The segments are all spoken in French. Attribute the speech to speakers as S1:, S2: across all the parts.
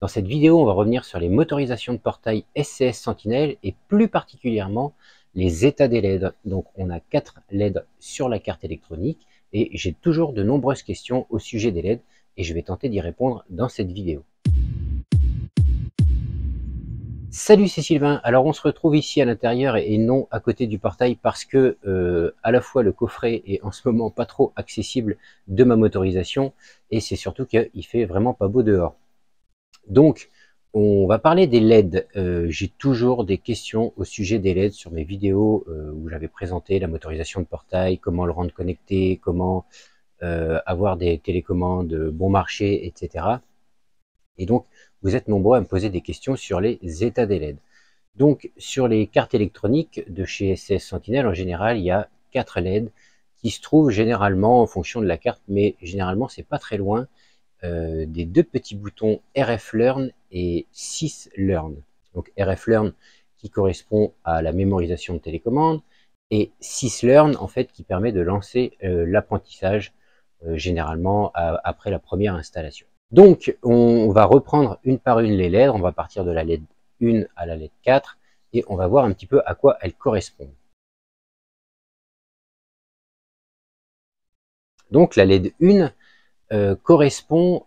S1: Dans cette vidéo, on va revenir sur les motorisations de portail SCS Sentinel et plus particulièrement les états des LED. Donc on a 4 LED sur la carte électronique et j'ai toujours de nombreuses questions au sujet des LED et je vais tenter d'y répondre dans cette vidéo. Salut, c'est Sylvain. Alors on se retrouve ici à l'intérieur et non à côté du portail parce que à la fois le coffret est en ce moment pas trop accessible de ma motorisation et c'est surtout qu'il fait vraiment pas beau dehors. Donc, on va parler des LED. J'ai toujours des questions au sujet des LED sur mes vidéos où j'avais présenté la motorisation de portail, comment le rendre connecté, comment avoir des télécommandes bon marché, etc. Et donc, vous êtes nombreux à me poser des questions sur les états des LED. Donc, sur les cartes électroniques de chez SCS Sentinel, en général, il y a 4 LED qui se trouvent généralement en fonction de la carte, mais généralement, c'est pas très loin des deux petits boutons RF Learn et Sys Learn. Donc RF Learn qui correspond à la mémorisation de télécommande et Sys Learn en fait qui permet de lancer l'apprentissage généralement après la première installation. Donc on va reprendre une par une les LED, on va partir de la LED 1 à la LED 4 et on va voir un petit peu à quoi elles correspondent. Donc la LED 1 correspond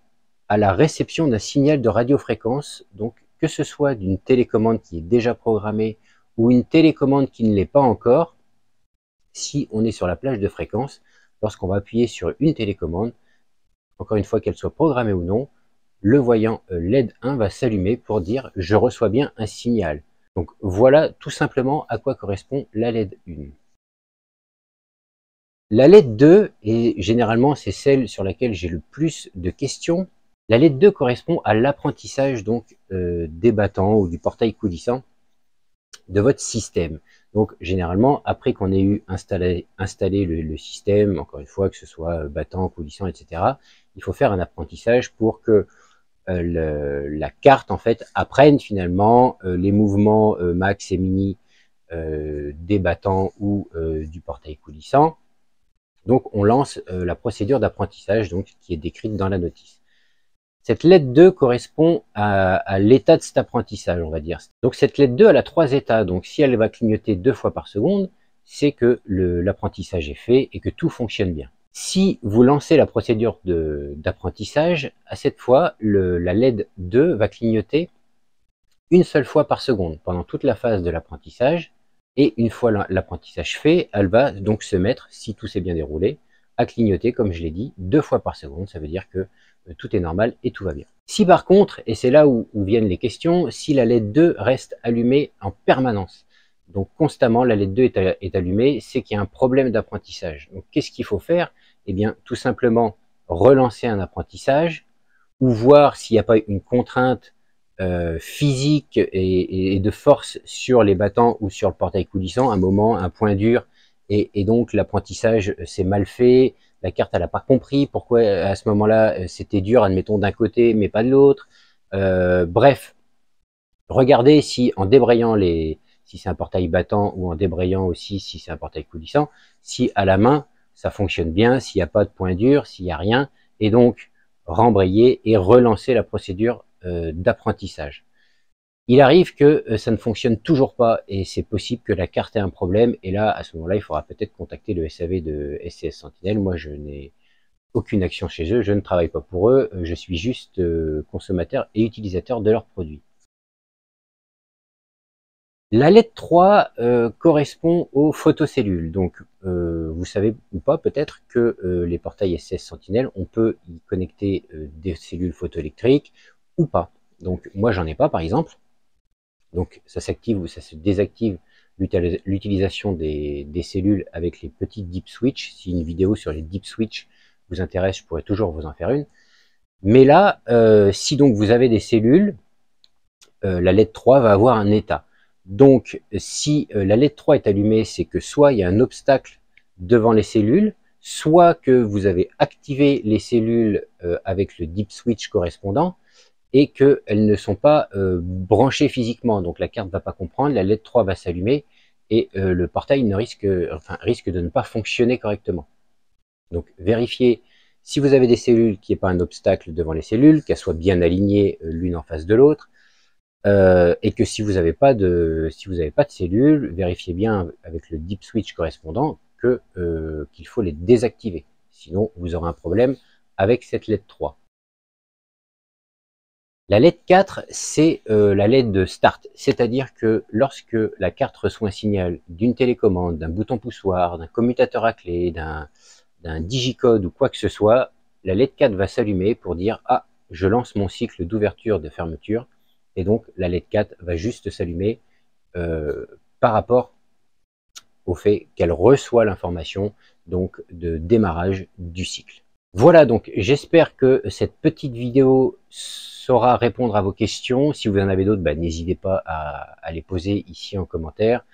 S1: à la réception d'un signal de radiofréquence, donc que ce soit d'une télécommande qui est déjà programmée ou une télécommande qui ne l'est pas encore, si on est sur la plage de fréquence, lorsqu'on va appuyer sur une télécommande, encore une fois qu'elle soit programmée ou non, le voyant LED 1 va s'allumer pour dire « je reçois bien un signal ». Donc voilà tout simplement à quoi correspond la LED 1. La LED 2, et généralement c'est celle sur laquelle j'ai le plus de questions, la LED 2 correspond à l'apprentissage donc des battants ou du portail coulissant de votre système. Donc généralement, après qu'on ait eu installé le système, encore une fois, que ce soit battant, coulissant, etc., il faut faire un apprentissage pour que la carte en fait apprenne finalement les mouvements max et mini des battants ou du portail coulissant. Donc on lance la procédure d'apprentissage donc qui est décrite dans la notice. Cette LED 2 correspond à l'état de cet apprentissage, on va dire. Donc cette LED 2 elle a 3 états. Donc si elle va clignoter 2 fois par seconde, c'est que l'apprentissage est fait et que tout fonctionne bien. Si vous lancez la procédure d'apprentissage, à cette fois la LED 2 va clignoter une seule fois par seconde pendant toute la phase de l'apprentissage. Et une fois l'apprentissage fait, elle va donc se mettre, si tout s'est bien déroulé, à clignoter, comme je l'ai dit, 2 fois par seconde. Ça veut dire que tout est normal et tout va bien. Si par contre, et c'est là où viennent les questions, si la LED 2 reste allumée en permanence, donc constamment la LED 2 est allumée, c'est qu'il y a un problème d'apprentissage. Donc qu'est-ce qu'il faut faire? Eh bien, tout simplement relancer un apprentissage ou voir s'il n'y a pas une contrainte physique et de force sur les battants ou sur le portail coulissant, un moment, un point dur, et donc l'apprentissage s'est mal fait, la carte elle n'a pas compris pourquoi à ce moment-là c'était dur, admettons d'un côté mais pas de l'autre. Bref, regardez si en débrayant si c'est un portail battant ou en débrayant aussi si c'est un portail coulissant, si à la main ça fonctionne bien, s'il n'y a pas de point dur, s'il n'y a rien, et donc rembrayer et relancer la procédure d'apprentissage. Il arrive que ça ne fonctionne toujours pas et c'est possible que la carte ait un problème et là, à ce moment-là, il faudra peut-être contacter le SAV de SCS Sentinel. Moi, je n'ai aucune action chez eux, je ne travaille pas pour eux, je suis juste consommateur et utilisateur de leurs produits. La LED 3 correspond aux photocellules. Donc, vous savez ou pas peut-être que les portails SCS Sentinel, on peut y connecter des cellules photoélectriques ou pas. Donc, moi, j'en ai pas, par exemple. Donc, ça s'active ou ça se désactive l'utilisation des cellules avec les petits deep switch. Si une vidéo sur les deep switch vous intéresse, je pourrais toujours vous en faire une. Mais là, si donc vous avez des cellules, la LED 3 va avoir un état. Donc, si la LED 3 est allumée, c'est que soit il y a un obstacle devant les cellules, soit que vous avez activé les cellules avec le deep switch correspondant et qu'elles ne sont pas branchées physiquement. Donc, la carte ne va pas comprendre, la LED 3 va s'allumer et le portail risque de ne pas fonctionner correctement. Donc, vérifiez Si vous avez des cellules, qu'il n'y ait pas un obstacle devant les cellules, qu'elles soient bien alignées l'une en face de l'autre, et que si vous n'avez pas de cellules, vérifiez bien avec le deep switch correspondant qu'il faut les désactiver. Sinon, vous aurez un problème avec cette LED 3. La LED 4, c'est la LED de start, c'est-à-dire que lorsque la carte reçoit un signal d'une télécommande, d'un bouton poussoir, d'un commutateur à clé, d'un digicode ou quoi que ce soit, la LED 4 va s'allumer pour dire « Ah, je lance mon cycle d'ouverture, de fermeture », et donc la LED 4 va juste s'allumer par rapport au fait qu'elle reçoit l'information donc de démarrage du cycle. Voilà, donc j'espère que cette petite vidéo saura répondre à vos questions. Si vous en avez d'autres, n'hésitez pas à les poser ici en commentaire.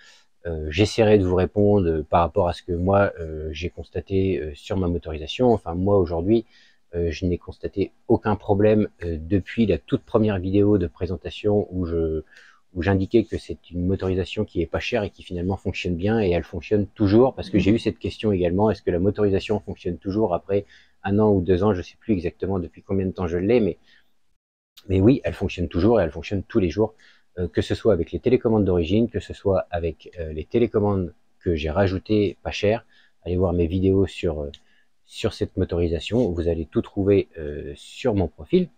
S1: J'essaierai de vous répondre par rapport à ce que moi j'ai constaté sur ma motorisation. Enfin, moi aujourd'hui, je n'ai constaté aucun problème depuis la toute première vidéo de présentation où j'indiquais que c'est une motorisation qui est pas chère et qui finalement fonctionne bien, et elle fonctionne toujours, parce que j'ai eu cette question également, est-ce que la motorisation fonctionne toujours après 1 an ou 2 ans, je ne sais plus exactement depuis combien de temps je l'ai, mais oui, elle fonctionne toujours et elle fonctionne tous les jours, que ce soit avec les télécommandes d'origine, que ce soit avec les télécommandes que j'ai rajoutées pas chères. Allez voir mes vidéos sur cette motorisation, vous allez tout trouver sur mon profil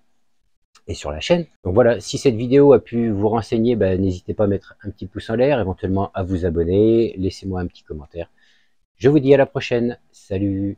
S1: et sur la chaîne. Donc voilà, si cette vidéo a pu vous renseigner, n'hésitez pas à mettre un petit pouce en l'air, éventuellement à vous abonner, laissez-moi un petit commentaire. Je vous dis à la prochaine, salut!